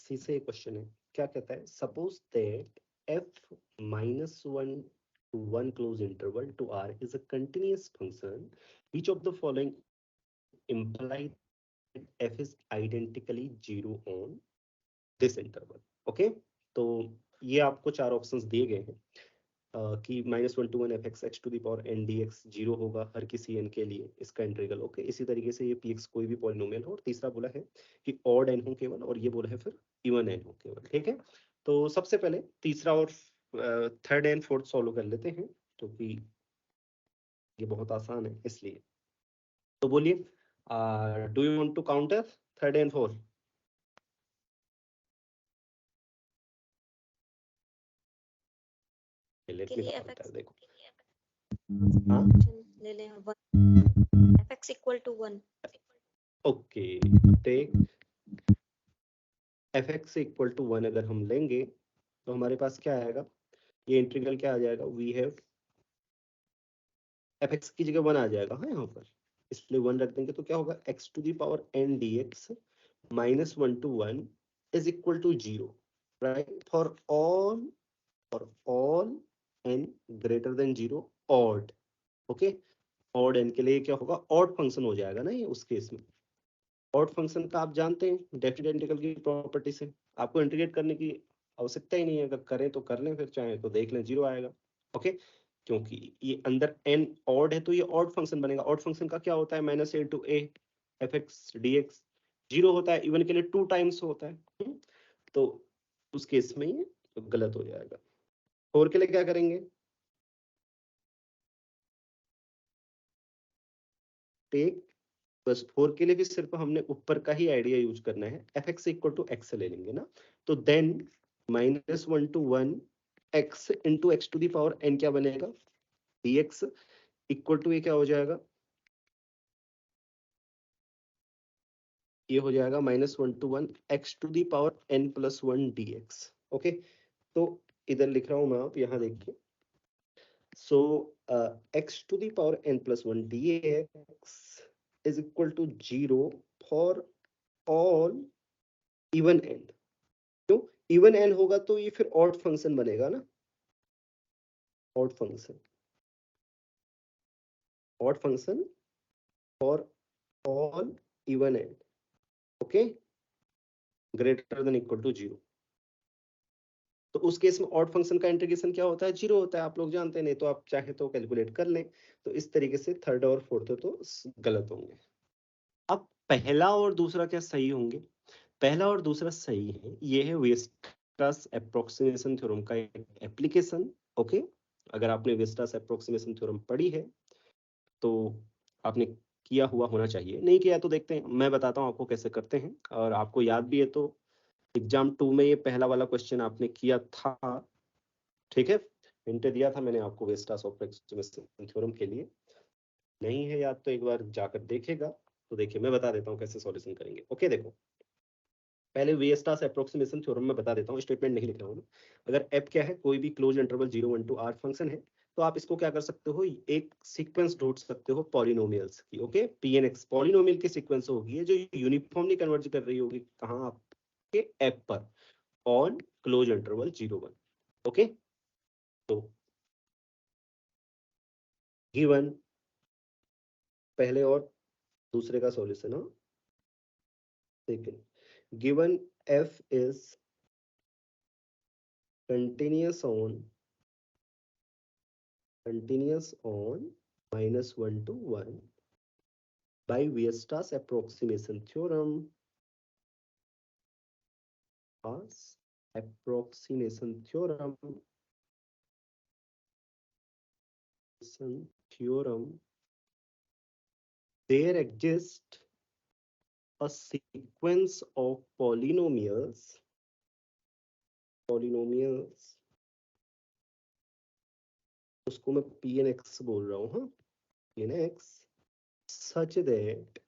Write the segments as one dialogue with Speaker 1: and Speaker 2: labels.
Speaker 1: सी से क्वेश्चन है, क्या कहता है, suppose that f minus 1 to 1 close interval to r is a continuous function, which of the following imply that f is identically 0 on this interval. Okay, तो ये आपको चार ऑप्शंस दिए गए हैं कि -1 to 1 fx x to the power n dx 0 होगा हर किसी n के लिए, इसका इंटीग्रल। ओके, इसी तरीके से ये px कोई भी पॉलिनोमियल हो। और तीसरा बोला है कि ऑड n हो केवल, और ये बोला है फिर इवन n हो केवल। ठीक है, तो सबसे पहले तीसरा और थर्ड एंड फोर्थ सॉल्व कर लेते हैं, क्योंकि ये बहुत आसान है इसलिए। तो बोलिए, do you want to counter third and fourth? Let me counter, देखो। हाँ,
Speaker 2: ले लें 1 fx equal to 1।
Speaker 1: Okay, take fx equal to 1 अगर हम लेंगे तो हमारे पास क्या आएगा, ये इंटीग्रल क्या आ जाएगा, वी हैव fx की जगह 1 आ जाएगा। हाँ, यहाँ पर इसलिए 1 रख देंगे तो क्या होगा, x to the power n dx -1 to 1 is equal to 0, right, for all n greater than 0 odd। Okay, odd n के लिए क्या होगा, ऑड फंक्शन हो जाएगा ना ये उस केस में। ऑड फंक्शन का आप जानते हैं डेफिनेट इंटीग्रल की प्रॉपर्टी से, आपको इंटीग्रेट करने की आवश्यकता ही नहीं है, अगर करें तो कर लें, फिर चाहे तो देख लें, 0 आएगा। ओके, क्योंकि ये अंदर n ऑड है तो ये ऑड फंक्शन बनेगा। ऑड फंक्शन का क्या होता है, -a to a fx dx 0 होता है, इवन के लिए 2 टाइम्स होता है। तो उस केस में ये गलत हो जाएगा। 4 के लिए क्या करेंगे, टेक, बस 4 के लिए भी सिर्फ हमने ऊपर का ही आइडिया यूज करना है, fx इक्वल टू x ले लेंगे ना, तो then -1 to 1 x into x to the power n क्या बनेगा, dx इक्वल टू ये क्या हो जाएगा, ये हो जाएगा -1 to 1 x to the power n plus 1 dx। Okay, तो इधर लिख रहा हूं मैं, आप यहाँ देखिए। सो x to the power n plus 1 dx is equal to 0 for all even n। क्यों इवन n होगा, तो ये फिर ऑड फंक्शन बनेगा ना, odd function for all even n। Okay, greater than equal to 0। तो उस केस में ऑड फंक्शन का इंटीग्रेशन क्या होता है, 0 होता है, आप लोग जानते हैं, नहीं तो आप चाहे तो कैलकुलेट कर लें। तो इस तरीके से थर्ड और फोर्थ तो गलत होंगे। अब पहला और दूसरा क्या सही होंगे, पहला और दूसरा सही है। ये है वेस्टर्स एप्रोक्सीमेशन थ्योरम का एक एप्लीकेशन। ओके, अगर आपने वेस्टर्स एप्रोक्सीमेशन थ्योरम पढ़ी है तो आपने किया हुआ होना चाहिए, नहीं किया तो देखते हैं, मैं बताता हूँ आपको कैसे करते हैं, और आपको याद भी है तो एग्जाम 2 में ये पहला वाला क्वेश्चन आपने किया था। ठीक है, हिंट दिया था मैंने आपको वेस्टर्स एप्रोक्सीमेशन थ्योरम के लिए, नहीं है याद तो एक बार जाकर देखेगा। तो देखिए, मैं बता देता हूँ कैसे सॉल्यूशन करेंगे। ओके, देखो, पहले वेस्टर्स एप्रोक्सीमेशन थ्योरम में बता देता हूँ, स्टेटमेंट नहीं लिख रहा हूँ। अगर f क्या है, कोई भी close interval 0 1 to r function है, तो आप इसको क्या कर सकते हो, एक सीक्वेंस ढूंढ सकते हो पॉलिनोमियल्स की। ओके, pnx पॉलिनोमियल की सीक्वेंस होगी जो यूनिफॉर्मली कन्वर्ज कर रही होगी कहाँ, आपके f पर, ऑन क्लोज इंटरवल 0 1। ओके, तो गिवन पहले और दूसरे का सॉल्यूशन हो, second, given f is continuous on -1 to 1 by Weierstrass approximation theorem, there exists a sequence of polynomials उसको मैं pnx बोल रहा हूँ, हाँ, pnx such that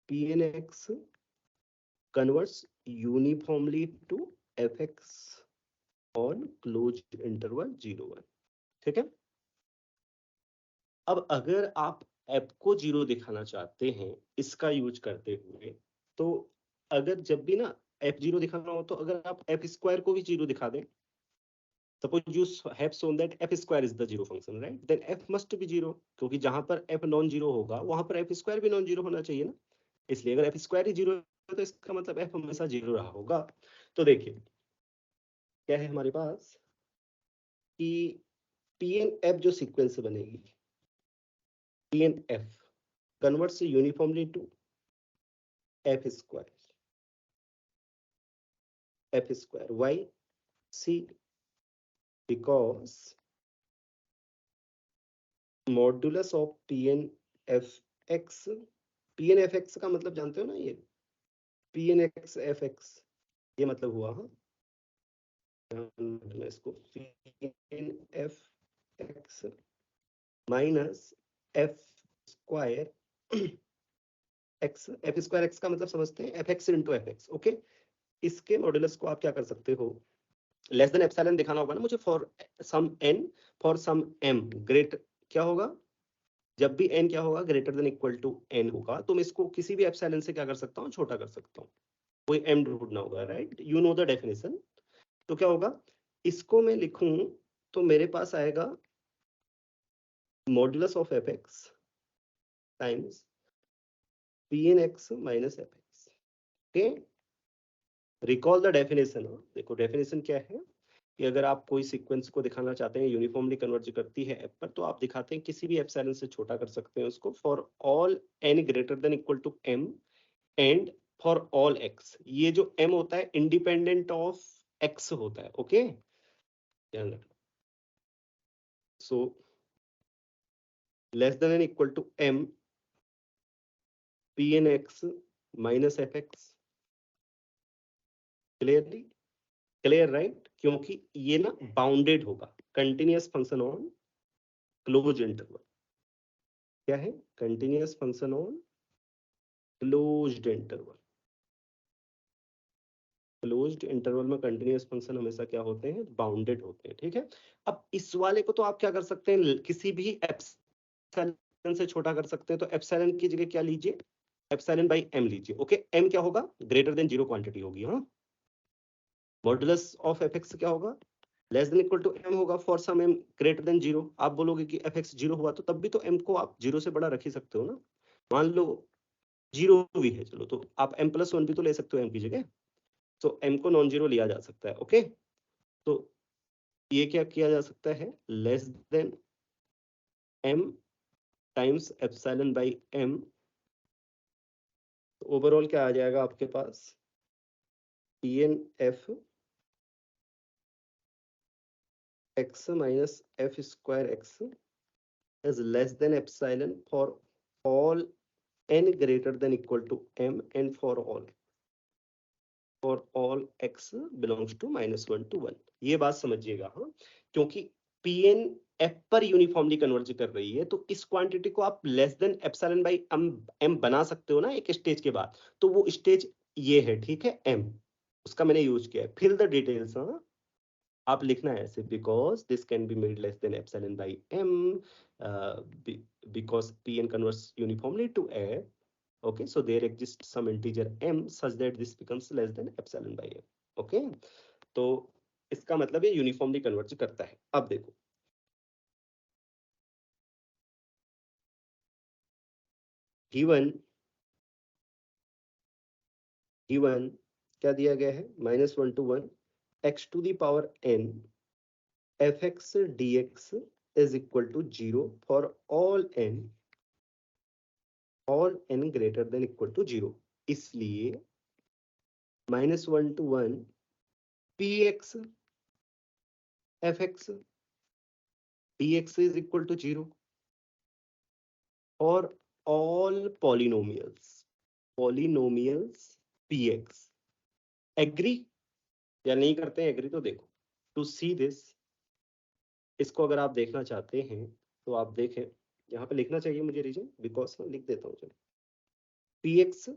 Speaker 1: pnx converts uniformly to fx on closed interval 0 1। ठीक है, अब अगर आप f को 0 दिखाना चाहते हैं इसका यूज करते हुए, तो अगर जब भी ना एफ जीरो दिखाना हो तो अगर आप एफ स्क्वायर को भी जीरो दिखा दें, suppose you have shown that f square is the zero function, right? Then f must be zero, क्योंकि जहां पर f नॉन जीरो होगा वहां पर f स्क्वायर भी नॉन जीरो होना चाहिए ना। इसलिए अगर f स्क्वायर ही जीरो है तो इसका मतलब f हमेशा जीरो रहा होगा। तो देखिए क्या है हमारे पास कि pn f जो सीक्वेंस बनेगी, pn f converts uniformly to f square why? see, because modulus of pn fx, pn fx का मतलब जानते हो ना, ये pn x fx, ये मतलब हुआ, हाँ इसको pn fx minus f square x, f square x का मतलब समझते हैं fx इंटू fx, ओके। इसके मॉड्यूलस को आप क्या कर सकते हो, लेस देन एप्सिलॉन दिखाना होगा ना मुझे, for some n for some m great, क्या होगा जब भी n क्या होगा greater than equal to n होगा, तो मैं इसको किसी भी एप्सिलॉन से क्या कर सकता हूँ, छोटा कर सकता हूँ, कोई m ढूंढना होगा, right, you know the definition. तो क्या होगा, इसको मैं लिखूं तो मेरे पास आएगा modulus of F X times P N X minus F X, okay. Recall the definition, देखो डेफिनेशन क्या है कि अगर आप कोई सीक्वेंस को दिखाना चाहते हैं यूनिफॉर्मली कन्वर्ज करती है एफ पर, तो आप दिखाते हैं किसी भी एप्सिलॉन से छोटा कर सकते हैं उसको, for all n greater than equal to m and for all x, ये जो m होता है इंडिपेंडेंट ऑफ x होता है, ओके, ध्यान रखना। So less than n equal to m pn x minus F x, clearly clear, right, क्योंकि ये ना बाउंडेड होगा, continuous function on close interval, क्या है, continuous function on closed interval, closed interval में कंटिन्यूअस फंक्शन हमेशा क्या होते हैं, बाउंडेड होते हैं, ठीक है। अब इस वाले को तो आप क्या कर सकते हैं, किसी भी एप्सिलॉन से छोटा कर सकते हैं, तो एप्सिलॉन की जगह क्या लीजिए, एप्सिलॉन बाई m लीजिए, ओके। m क्या होगा, ग्रेटर देन जीरो क्वांटिटी होगी, हाँ। मॉडुलस ऑफ एफ एक्स क्या होगा, less than equal to m होगा for some m greater than zero. आप बोलोगे कि एफ एक्स जीरो हुआ तो तब भी तो m को आप जीरो से बड़ा रख ही सकते हो ना, मान लो जीरो भी है, चलो तो आप m प्लस वन भी तो ले सकते हो m की जगह, तो m को नॉन जीरो लिया जा सकता है, ओके। तो ये क्या किया जा सकता है, less than m times epsilon by m, overall क्या आ जाएगा आपके पास, p n f x minus f square x is less than epsilon for all n greater than equal to m and for all x belongs to -1 to 1। ये बात समझिएगा, हाँ, क्योंकि pn f पर यूनिफॉर्मली कन्वर्ज कर रही है, तो इस क्वांटिटी को आप less than epsilon by m बना सकते हो ना एक स्टेज के बाद, तो वो स्टेज ये है, ठीक है, m, उसका मैंने यूज किया है, फिल द डिटेल्स, हाँ आप लिखना है ऐसे, because this can be made less than epsilon by m, because pn converts uniformly to a, okay, so there exists some integer m such that this becomes less than epsilon by m, okay। तो इसका मतलब ये uniformly converge करता है। अब देखो given given क्या दिया गया है, -1 to 1 x to the power n fx dx is equal to 0 for all n greater than equal to 0, इसलिए -1 to 1 px fx dx is equal to 0 for all polynomials px, agree या नहीं करते हैं agree, तो देखो to see this, इसको अगर आप देखना चाहते हैं तो आप देखें, यहाँ पे लिखना चाहिए मुझे रीजन, बिकॉज लिख देता हूँ, चलो px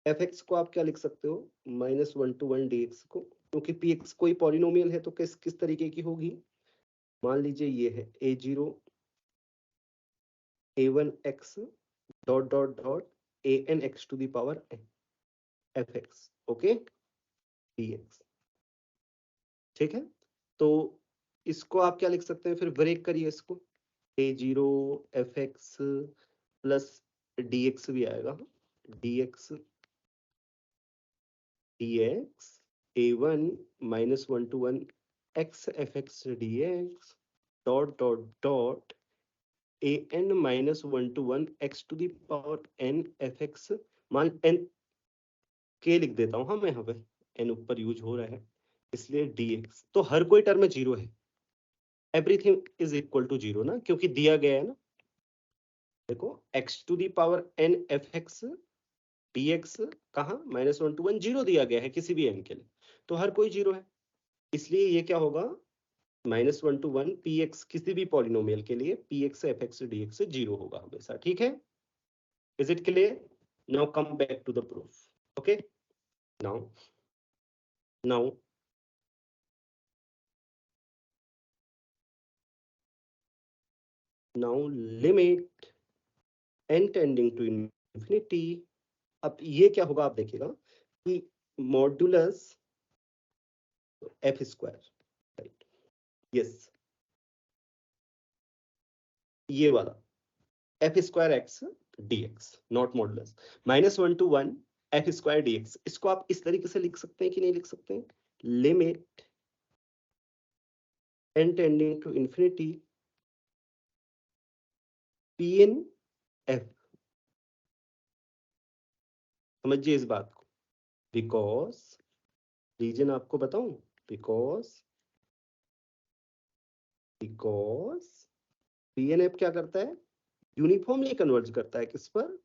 Speaker 1: fx को आप क्या लिख सकते हो, -1 to 1 dx को, क्योंकि px कोई पॉलिनोमियल है तो किस तरीके की होगी, मान लीजिए ये है a0 a1x dot dot dot an x to the power fx, okay. dx। ठीक है, तो इसको आप क्या लिख सकते हैं, फिर ब्रेक करिए इसको, a0 fx प्लस dx भी आएगा, dx dx a1 minus 1 to 1 x fx dx dot dot dot an minus 1 to 1 x to the power n fx, मान n k लिख देता हूं, हाँ मैं यहाँ पे n ऊपर यूज हो रहा है इसलिए dx, तो हर कोई टर्म में जीरो है, everything is equal to zero ना, क्योंकि दिया गया है ना, देखो x to the power n fx dx कहाँ माइनस 1 to 1 जीरो दिया गया है किसी भी n के लिए, तो हर कोई जीरो है, इसलिए ये क्या होगा माइनस 1 to 1 px किसी भी पॉलिनोमियल के लिए px fx dx जीरो होगा हमेशा। ठीक है, is it clear? Now come back to the proof. Okay, now now now limit n tending to infinity, अब ये क्या होगा आप देखिएगा कि modulus F square, right, yes, ये वाला F square X dx not modulus minus 1 to 1 F square dx, इसको आप इस तरीके से लिख सकते हैं कि नहीं लिख सकते हैं, limit n tending to infinity pn f, समझिए इस बात को, बिकॉज रीजन आपको बताऊं, बिकॉज बिकॉज pn f क्या करता है, यूनिफॉर्मली कन्वर्ज करता है किस पर,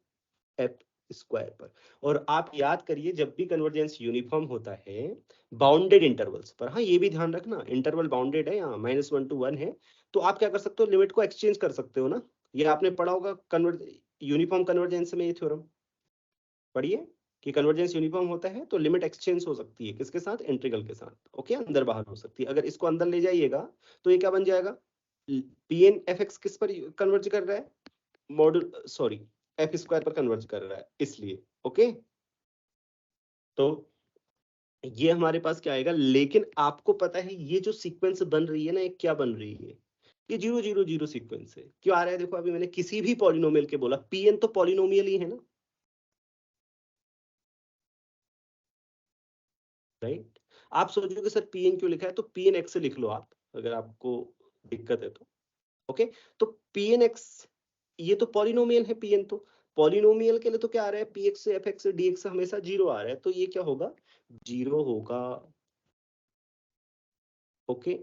Speaker 1: एफ स्क्वायर पर, और आप याद करिए जब भी कन्वर्जेंस यूनिफॉर्म होता है बाउंडेड इंटरवल्स पर, हाँ ये भी ध्यान रखना इंटरवल बाउंडेड है, यहाँ माइनस 1 to 1 है, तो आप क्या कर सकते हो, लिमिट को एक्सचेंज कर सकते हो ना, ये आपने पढ़ा होगा यूनिफॉर्म कन्वर्जेंस में, ये थ्योरम पढ़िए कि कन्वर्जेंस यूनिफॉर्म होता है तो लिमिट एक्सचेंज हो सकती है किसके साथ, इंटीग्रल के साथ, ओके, अंदर बाहर हो सकती है, अगर इसको अंदर ले जाइएगा तो ये क्या बन जाएगा, pn fx किस पर कन्वर्ज कर रहा है, मॉड्यूल सॉरी एफ स्क्वायर पर कन्वर्ज कर रहा है, इसलिए ओके, तो ये हमारे पास क्या आएगा, लेकिन आपको पता है ये जो सीक्वेंस बन रही है ना, ये क्या बन रही है, ये 0 0 0 सीक्वेंस है, क्यों आ रहा है, देखो अभी मैंने किसी भी पॉलिनोमियल के बोला, pn तो पॉलिनोमियल ही है ना, राइट, आप सोचोगे सर pn क्यों लिखा है, तो pn x से लिख लो आप, अगर आपको दिक्कत है तो, ओके, तो pn x ये तो पॉलिनोमियल है, pn तो पॉलिनोमियल के लिए तो क्या आ रहा है, px से fx से dx से हमेशा जीरो आ रहा है, तो ये क्या होगा, जीरो होगा, ओके,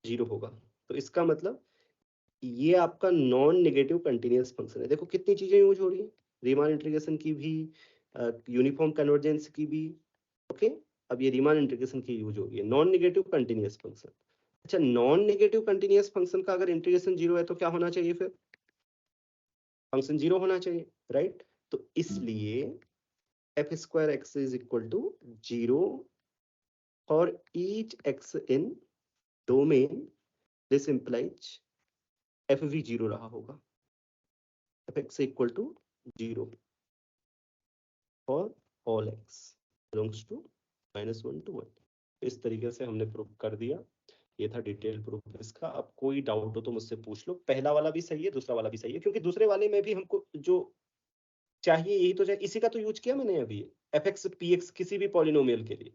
Speaker 1: जीरो होगा, तो इसका मतलब ये आपका नॉन नेगेटिव कंटीन्यूअस फंक्शन है, देखो कितनी चीजें यूज हो रही है, रीमान इंटीग्रेशन की भी, यूनिफॉर्म कन्वर्जेंस की भी, ओके, अब ये रीमान इंटीग्रेशन की यूज हो रही है, नॉन नेगेटिव कंटीन्यूअस फंक्शन, अच्छा नॉन नेगेटिव कंटीन्यूअस फंक्शन का अगर इंटीग्रेशन जीरो है तो क्या होना चाहिए, फिर फंक्शन जीरो होना चाहिए, राइट, तो इसलिए F square X is equal to zero for each X in domain, this implies F भी जीरो रहा होगा, F X equal to zero for all X belongs to minus 1 to 1, इस तरीके से हमने प्रूफ कर दिया, ये था डिटेल प्रूफ इसका, अब कोई डाउट हो तो मुझसे पूछ लो, पहला वाला भी सही है दूसरा वाला भी सही है, क्योंकि दूसरे वाले में भी हमको जो चाहिए यही तो चाहिए, इसी का तो यूज किया मैंने अभी, एफ एक्स पी एक्स किसी भी पॉलिनोमियल के लिए,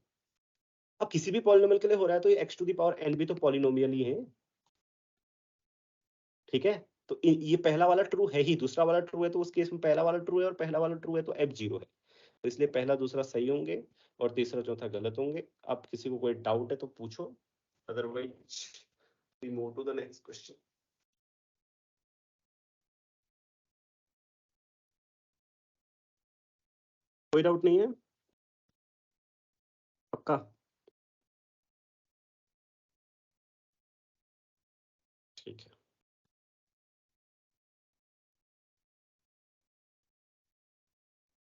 Speaker 1: अब किसी भी पॉलिनोमियल के लिए हो रहा है तो ये X to the power N भी तो पॉलिनोमियल ही है, ठीक है, तो ये पहला वाला ट्रू है ही, दूसरा वाला ट्रू है तो उस केस में पहला वाला ट्रू है, और पहला वाला ट्रू है तो एफ जीरो है, तो इसलिए पहला दूसरा सही होंगे और तीसरा चौथा गलत होंगे। अब किसी को कोई डाउट है तो पूछो, otherwise we move to the next question. कोई डाउट नहीं है, पक्का, ठीक है।